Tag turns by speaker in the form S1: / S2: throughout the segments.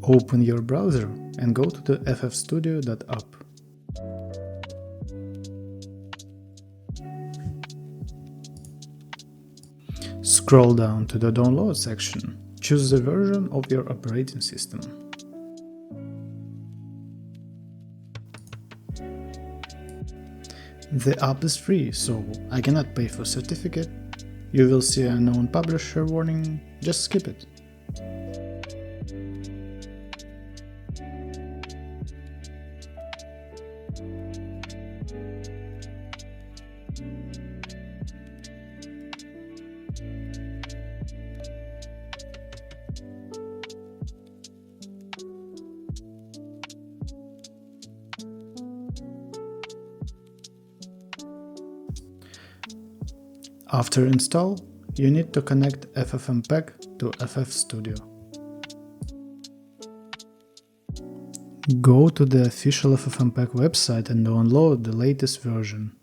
S1: Open your browser and go to the FFStudio.app. Scroll down to the download section. Choose the version of your operating system. The app is free, so I cannot pay for certificate. You will see a known publisher warning, just skip it. After install, you need to connect FFmpeg to FFStudio. Go to the official FFmpeg website and download the latest version.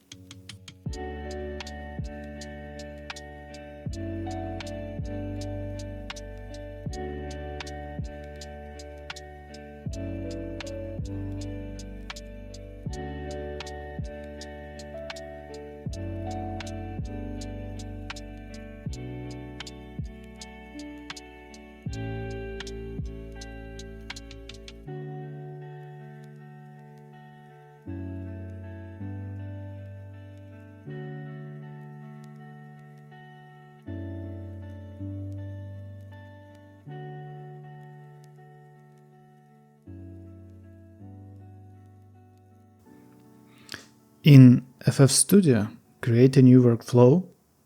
S1: In FFStudio, create a new workflow,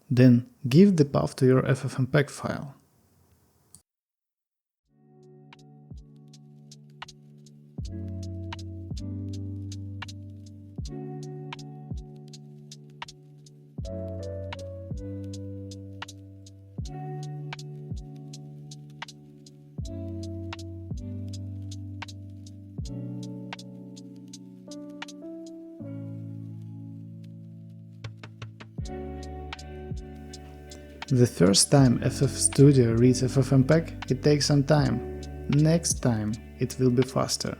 S1: then give the path to your FFmpeg file. The first time FFStudio reads FFmpeg, it takes some time. Next time it will be faster.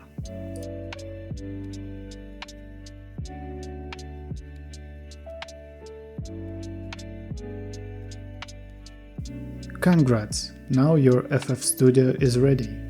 S1: Congrats! Now your FFStudio is ready.